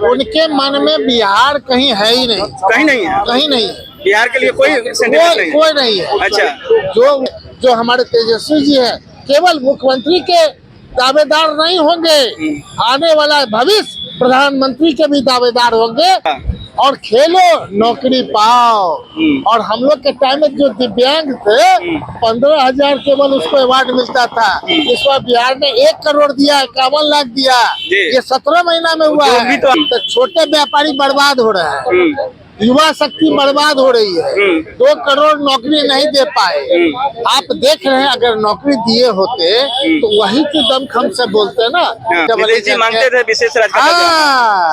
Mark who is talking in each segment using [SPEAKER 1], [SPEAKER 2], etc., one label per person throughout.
[SPEAKER 1] उनके मन में बिहार कहीं है ही नहीं,
[SPEAKER 2] कहीं नहीं है,
[SPEAKER 1] कहीं नहीं है।
[SPEAKER 2] बिहार के लिए कोई
[SPEAKER 1] कोई नहीं है।
[SPEAKER 2] अच्छा,
[SPEAKER 1] जो हमारे तेजस्वी जी है केवल मुख्यमंत्री के दावेदार नहीं होंगे, आने वाला भविष्य प्रधानमंत्री के भी दावेदार होंगे। और खेलो नौकरी पाओ। और हम लोग के टाइम में जो दिव्यांग थे 15,000 केवल उसको अवार्ड मिलता था। इस बार बिहार ने 1 करोड़ दिया, 51 लाख दिया। ये 17 महीना में हुआ है। तो छोटे व्यापारी बर्बाद हो रहे हैं, युवा शक्ति बर्बाद हो रही है। 2 करोड़ नौकरी नहीं दे पाए। आप देख रहे हैं, अगर नौकरी दिए होते तो वही के दम खम से बोलते ना।
[SPEAKER 2] जी मांगते थे विशेष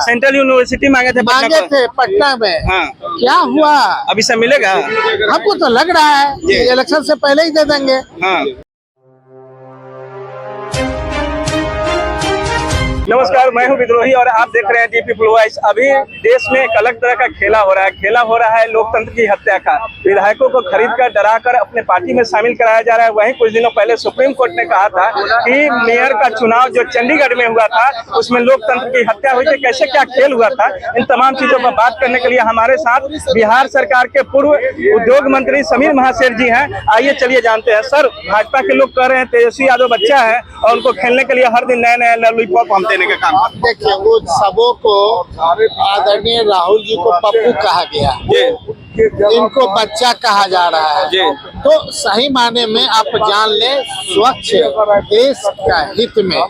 [SPEAKER 2] सेंट्रल यूनिवर्सिटी मांगे थे
[SPEAKER 1] पटना में। क्या हुआ?
[SPEAKER 2] अभी सब मिलेगा?
[SPEAKER 1] हमको तो लग रहा है इलेक्शन से पहले ही दे देंगे।
[SPEAKER 2] नमस्कार, मैं हूं विद्रोही और आप देख रहे हैं डी पीपल वॉइस। अभी देश में एक अलग तरह का खेला हो रहा है लोकतंत्र की हत्या का। विधायकों को खरीद कर डरा कर अपने पार्टी में शामिल कराया जा रहा है। वहीं कुछ दिनों पहले सुप्रीम कोर्ट ने कहा था कि मेयर का चुनाव जो चंडीगढ़ में हुआ था उसमें लोकतंत्र की हत्या हुई थी। कैसे क्या खेल हुआ था, इन तमाम चीजों पर बात करने के लिए हमारे साथ बिहार सरकार के पूर्व उद्योग मंत्री समीर महासेठ जी हैं। आइए चलिए जानते हैं। सर, भाजपा के लोग कह रहे हैं तेजस्वी यादव बच्चा है और उनको खेलने के लिए हर दिन नए नए लॉलीपॉप हम देने का काम।
[SPEAKER 1] देखिए, वो सबों को आदरणीय राहुल जी को पप्पू कहा गया, इनको बच्चा कहा जा रहा है। तो सही माने में आप जान ले, स्वच्छ देश का हित में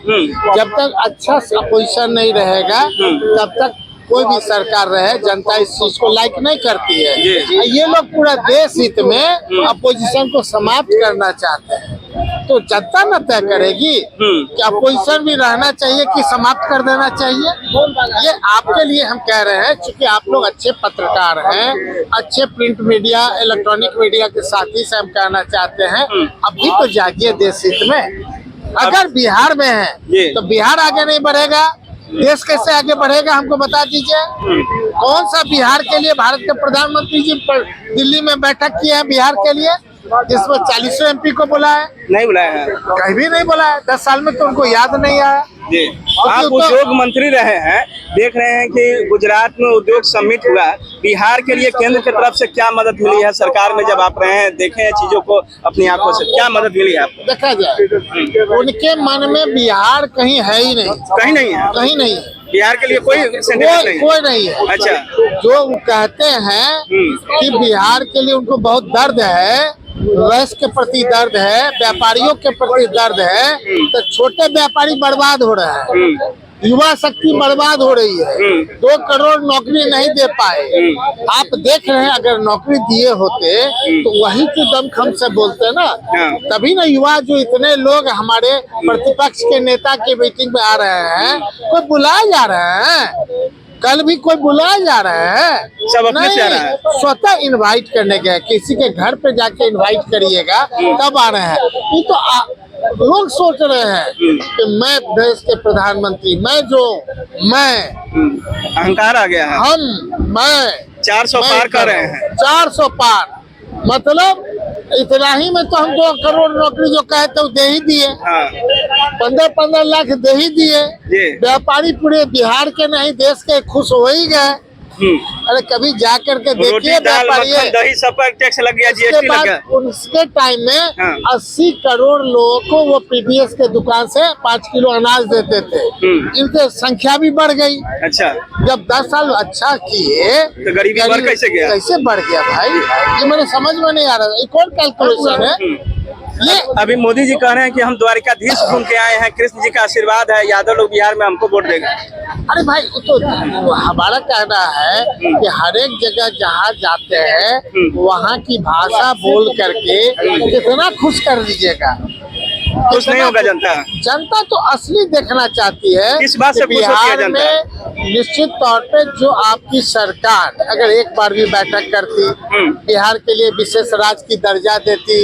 [SPEAKER 1] जब तक अच्छा अपोजिशन नहीं रहेगा तब तक कोई भी सरकार रहे, जनता इस चीज को लाइक नहीं करती है। ये लोग पूरा देश हित में अपोजिशन को समाप्त करना चाहते हैं। तो जनता न तय करेगी कि अपोजिशन भी रहना चाहिए कि समाप्त कर देना चाहिए। ये आपके लिए हम कह रहे हैं, क्योंकि आप लोग अच्छे पत्रकार हैं, अच्छे प्रिंट मीडिया इलेक्ट्रॉनिक मीडिया के साथी से हम कहना चाहते हैं, अभी तो जागिए देश हित में। अगर बिहार में है तो बिहार आगे नहीं बढ़ेगा, देश कैसे आगे बढ़ेगा हमको बता दीजिए। कौन सा बिहार के लिए भारत के प्रधानमंत्री जी दिल्ली में बैठक किए हैं बिहार के लिए, जिसमें 40 MP को बुलाया? नहीं बुलाया है, कहीं भी नहीं बुलाया। 10 साल में तो उनको याद नहीं आया।
[SPEAKER 2] आप उद्योग मंत्री रहे हैं, देख रहे हैं कि गुजरात में उद्योग समिट हुआ। बिहार के लिए केंद्र की तरफ से क्या मदद मिली है सरकार में? जब आप रहे हैं, देखे हैं चीजों को अपनी आंखों से, क्या मदद मिली है आपको?
[SPEAKER 1] देखा जाए, उनके मन में बिहार कहीं है ही नहीं,
[SPEAKER 2] कहीं नहीं है,
[SPEAKER 1] कहीं नहीं है।
[SPEAKER 2] बिहार के लिए कोई
[SPEAKER 1] नहीं है।
[SPEAKER 2] अच्छा,
[SPEAKER 1] जो वो कहते हैं कि बिहार के लिए उनको बहुत दर्द है, वयस्क के प्रति दर्द है, व्यापारियों के प्रति दर्द है, तो छोटे व्यापारी बर्बाद हो रहे हैं, युवा शक्ति बर्बाद हो रही है। 2 करोड़ नौकरी नहीं दे पाए। आप देख रहे हैं, अगर नौकरी दिए होते तो वही के दम खम से बोलते ना। तभी ना युवा जो इतने लोग हमारे प्रतिपक्ष के नेता की मीटिंग में आ रहे हैं, कोई बुलाए जा रहे हैं, कल भी कोई बुलाया जा रहा है,
[SPEAKER 2] सब अपने से आ रहा है।
[SPEAKER 1] स्वतः इनवाइट करने गए, किसी के घर पे जाके इनवाइट करिएगा तब आ रहे हैं। ये तो लोग सोच रहे हैं कि मैं देश के प्रधानमंत्री, मैं
[SPEAKER 2] अहंकार आ गया है।
[SPEAKER 1] मैं
[SPEAKER 2] 400 पार कर रहे हैं। 400
[SPEAKER 1] पार मतलब इतना ही में तो हम 2 करोड़ नौकरी जो कहे तो दे ही दिए। 15-15 लाख दे ही दिए। व्यापारी पूरे बिहार के नहीं देश के खुश हो ही गए। अरे कभी जा करके देखिए,
[SPEAKER 2] दही सब पर टैक्स लग गया, जीएसटी लग गया।
[SPEAKER 1] उसके टाइम में 80 करोड़ लोगों को वो पीडीएस के दुकान से 5 किलो अनाज देते थे। इनकी संख्या भी बढ़ गई। अच्छा, जब 10 साल अच्छा किए तो गरीबी कैसे बढ़ गया भाई? ये मेरे समझ में नहीं आ रहा। ये कौन कैलकुलेशन है? ये
[SPEAKER 2] अभी मोदी जी कह रहे हैं कि हम द्वारिकाधीश घूम के आए हैं, कृष्ण जी का आशीर्वाद है, यादव लोग बिहार में हमको वोट देगा।
[SPEAKER 1] अरे भाई, तो हमारा कहना है कि हर एक जगह जहाँ जाते हैं वहाँ की भाषा बोल करके कितना खुश कर दीजिएगा।
[SPEAKER 2] खुश नहीं होगा जनता?
[SPEAKER 1] जनता तो असली देखना चाहती है।
[SPEAKER 2] किस बात से
[SPEAKER 1] बिहार में निश्चित तौर पे जो आपकी सरकार अगर एक बार भी बैठक करती, बिहार के लिए विशेष राज्य की दर्जा देती,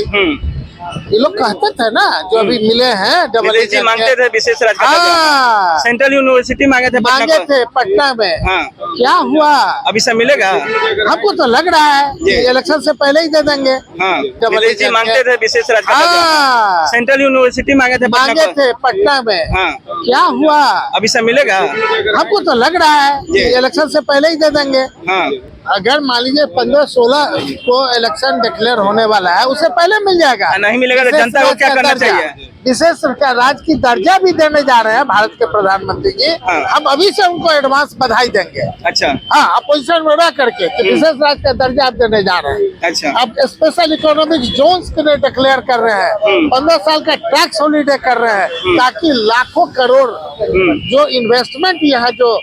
[SPEAKER 1] ये लोग कहते थे ना जो अभी मिले हैं
[SPEAKER 2] दिलीप जी मांगते थे विशेष राज्य
[SPEAKER 1] हाँ
[SPEAKER 2] सेंट्रल यूनिवर्सिटी मांगे थे
[SPEAKER 1] मांगे थे पटना में।
[SPEAKER 2] हाँ।
[SPEAKER 1] क्या हुआ?
[SPEAKER 2] अभी सब मिलेगा?
[SPEAKER 1] हमको तो लग रहा है कि इलेक्शन से पहले ही दे देंगे।
[SPEAKER 2] हाँ। दिलीप जी मांगते थे विशेष राज्य
[SPEAKER 1] हाँ
[SPEAKER 2] सेंट्रल यूनिवर्सिटी मांगे थे
[SPEAKER 1] पटना में।
[SPEAKER 2] हाँ।
[SPEAKER 1] क्या हुआ?
[SPEAKER 2] अभी सब मिलेगा?
[SPEAKER 1] हमको तो लग रहा है कि इलेक्शन से पहले ही दे देंगे।
[SPEAKER 2] हाँ।
[SPEAKER 1] अगर मान लीजिए 15-16 को इलेक्शन डिक्लेयर होने वाला है, उससे पहले मिल जाएगा।
[SPEAKER 2] नहीं मिलेगा तो जनता को क्या करना चाहिए?
[SPEAKER 1] विशेष राज्य की दर्जा भी देने जा रहे हैं भारत के प्रधानमंत्री जी।
[SPEAKER 2] हाँ।
[SPEAKER 1] हम अभी से उनको एडवांस बधाई देंगे।
[SPEAKER 2] अच्छा।
[SPEAKER 1] हाँ, अपोजिशन में रह करके कि विशेष राज्य का दर्जा आप देने जा रहे हैं।
[SPEAKER 2] अच्छा।
[SPEAKER 1] अब स्पेशल इकोनॉमिक जोन्स के लिए डिक्लेयर कर रहे हैं, 15 साल का टैक्स हॉलीडे कर रहे हैं, ताकि लाखों करोड़ जो इन्वेस्टमेंट यहाँ जो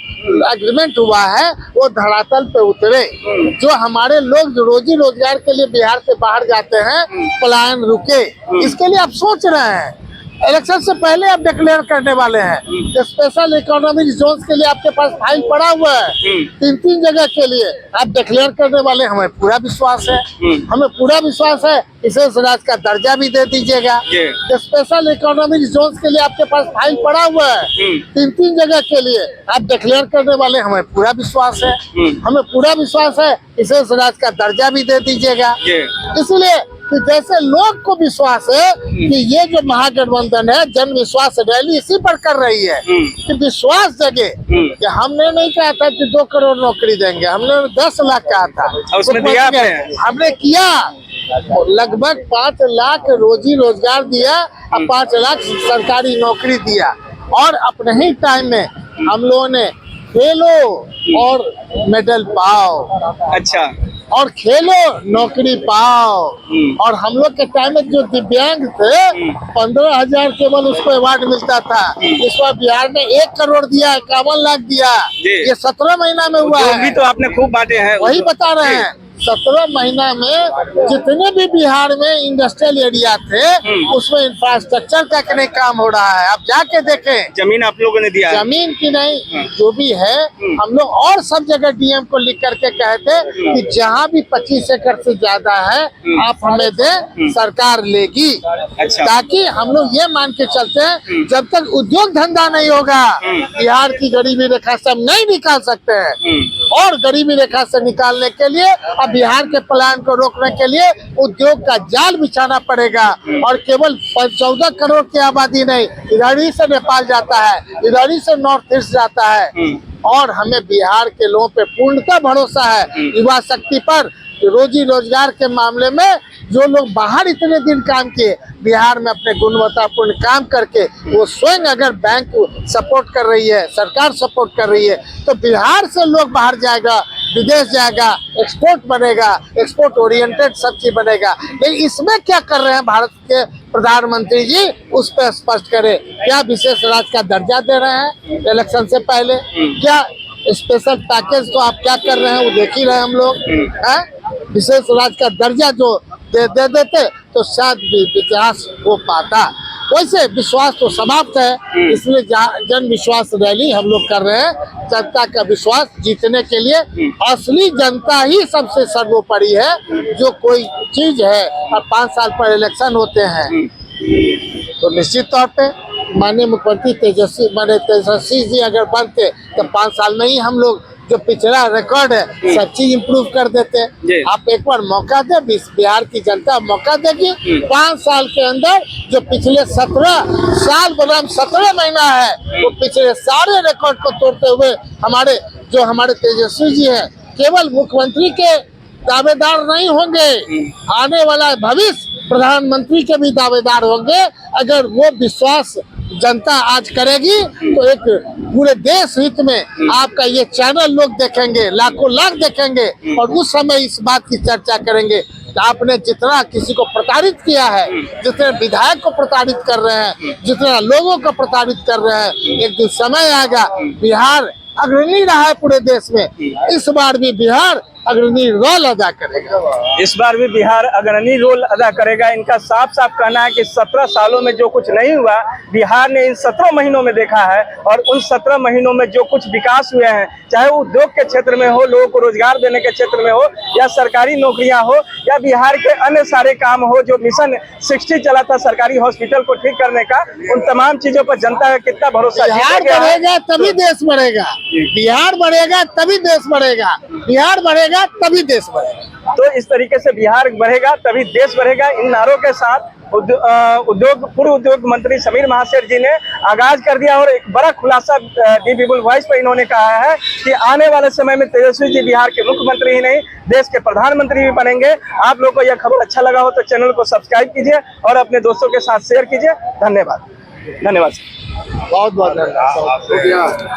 [SPEAKER 1] एग्रीमेंट हुआ है वो धरातल पे उतरे। जो हमारे लोग जो रोजी रोजगार के लिए बिहार से बाहर जाते हैं, पलायन रुके, इसके लिए आप सोच रहे हैं। इलेक्शन से पहले आप डिक्लेयर करने वाले हैं। स्पेशल इकोनॉमिक जोन्स के लिए आपके पास फाइल पड़ा हुआ है, 3 जगह के लिए आप डिक्लेयर करने वाले। हमें पूरा विश्वास है, हमें पूरा विश्वास है विशेष राज्य का दर्जा भी दे दीजिएगा। स्पेशल इकोनॉमिक जोन्स के लिए आपके पास फाइल पड़ा हुआ है, 3 जगह के लिए आप डिक्लेयर करने वाले। हमें पूरा विश्वास है, हमें पूरा विश्वास है विशेष राज्य का दर्जा भी दे दीजिएगा। इसलिए कि जैसे लोग को विश्वास है कि ये जो महागठबंधन है जन विश्वास रैली इसी पर कर रही है कि विश्वास जगे कि हमने नहीं कहा था कि 2 करोड़ नौकरी देंगे, हमने 10 लाख कहा था।
[SPEAKER 2] उसमें दिया
[SPEAKER 1] हमने किया, लगभग 5 लाख रोजी रोजगार दिया और 5 लाख सरकारी नौकरी दिया। और अपने ही टाइम में हम लोगों ने खेलो और मेडल पाओ।
[SPEAKER 2] अच्छा।
[SPEAKER 1] और खेलो नौकरी पाओ। और हम लोग के टाइम में जो दिव्यांग थे 15,000 केवल उसको अवार्ड मिलता था। इस बार बिहार ने 1 करोड़ दिया, 51 लाख दिया। ये 17 महीना में हुआ है।
[SPEAKER 2] भी तो आपने खूब बांटे हैं,
[SPEAKER 1] वही बता रहे हैं। 17 महीना में जितने भी बिहार में इंडस्ट्रियल एरिया थे उसमें इंफ्रास्ट्रक्चर का नहीं काम हो रहा है। आप जाके देखें।
[SPEAKER 2] जमीन आप लोगों ने दिया?
[SPEAKER 1] जमीन की नहीं, जो भी है हम लोग और सब जगह डीएम को लिख करके कहते कि जहाँ भी 25 एकड़ से ज्यादा है आप हमें दें, सरकार लेगी।
[SPEAKER 2] अच्छा।
[SPEAKER 1] ताकि हम लोग ये मान के चलते हैं जब तक उद्योग धंधा नहीं होगा बिहार की गरीबी रेखा से हम नहीं निकाल सकते हैं। और गरीबी रेखा से निकालने के लिए अब बिहार के पलायन को रोकने के लिए उद्योग का जाल बिछाना पड़ेगा। और केवल 14 करोड़ की आबादी नहीं, इधर ही से नेपाल जाता है, इधर ही से नॉर्थ ईस्ट जाता है। और हमें बिहार के लोगों पे पूर्णतः भरोसा है, युवा शक्ति पर। रोजी रोजगार के मामले में जो लोग बाहर इतने दिन काम किए, बिहार में अपने गुणवत्तापूर्ण काम करके वो स्वयं अगर बैंक सपोर्ट कर रही है, सरकार सपोर्ट कर रही है, तो बिहार से लोग बाहर जाएगा, विदेश जाएगा, एक्सपोर्ट बनेगा, एक्सपोर्ट ओरिएंटेड सब चीज बनेगा। लेकिन इसमें क्या कर रहे हैं भारत के प्रधानमंत्री जी, उस पर स्पष्ट करें। क्या विशेष राज्य का दर्जा दे रहे हैं इलेक्शन से पहले? क्या स्पेशल पैकेज तो आप क्या कर रहे हैं वो देख ही रहे हैं हम लोग। विशेष राज्य का दर्जा जो दे देते तो शायद इतिहास हो पाता। वैसे विश्वास तो समाप्त है, इसलिए जन विश्वास रैली हम लोग कर रहे हैं। जनता का विश्वास जीतने के लिए असली जनता ही सबसे सर्वोपरि है। जो कोई चीज है, और 5 साल पर इलेक्शन होते हैं तो निश्चित तौर पे माननीय मुख्यमंत्री तेजस्वी जी अगर बनते तो 5 साल में ही हम लोग जो पिछड़ा रिकॉर्ड है सब चीज इम्प्रूव कर देते। आप एक बार मौका दे, बिहार की जनता मौका देगी। 5 साल के अंदर जो पिछले 17 साल बनाम 17 महीना है वो पिछले सारे रिकॉर्ड को तोड़ते हुए हमारे तेजस्वी जी हैं केवल मुख्यमंत्री के दावेदार नहीं होंगे, आने वाला भविष्य प्रधानमंत्री के भी दावेदार होंगे। अगर वो विश्वास जनता आज करेगी तो एक पूरे देश हित में आपका ये चैनल लोग देखेंगे, लाखों लाख देखेंगे और उस समय इस बात की चर्चा करेंगे कि आपने जितना किसी को प्रताड़ित किया है, जितने विधायक को प्रताड़ित कर रहे हैं, जितना लोगों को प्रताड़ित कर रहे हैं, एक दिन समय आएगा बिहार अग्रणी रहा है पूरे देश में, इस बार भी बिहार अग्रणी रोल अदा करेगा।
[SPEAKER 2] इस बार भी बिहार अग्रणी रोल अदा करेगा। इनका साफ साफ कहना है कि 17 सालों में जो कुछ नहीं हुआ बिहार ने इन 17 महीनों में देखा है, और उन 17 महीनों में जो कुछ विकास हुए हैं, चाहे वो उद्योग के क्षेत्र में हो, लोगों को रोजगार देने के क्षेत्र में हो, या सरकारी नौकरियां हो, या बिहार के अन्य सारे काम हो, जो मिशन 60 चला था सरकारी हॉस्पिटल को ठीक करने का, उन तमाम चीजों पर जनता का कितना भरोसा
[SPEAKER 1] बिहार बढ़ेगा तभी देश बढ़ेगा, बिहार बढ़ेगा तभी देश बढ़ेगा, बिहार बढ़ेगा तभी देश बढ़ेगा।
[SPEAKER 2] तो इस तरीके से बिहार बढ़ेगा तभी देश बढ़ेगा, इन नारों के साथ पूर्व उद्योग मंत्री समीर महासेठ जी ने आगाज कर दिया। और एक बड़ा खुलासा दी पीपल वॉइस पर इन्होंने कहा है कि आने वाले समय में तेजस्वी जी बिहार के मुख्यमंत्री ही नहीं, देश के प्रधानमंत्री भी बनेंगे। आप लोगों को यह खबर अच्छा लगा हो तो चैनल को सब्सक्राइब कीजिए और अपने दोस्तों के साथ शेयर कीजिए। धन्यवाद।
[SPEAKER 1] बहुत बहुत धन्यवाद।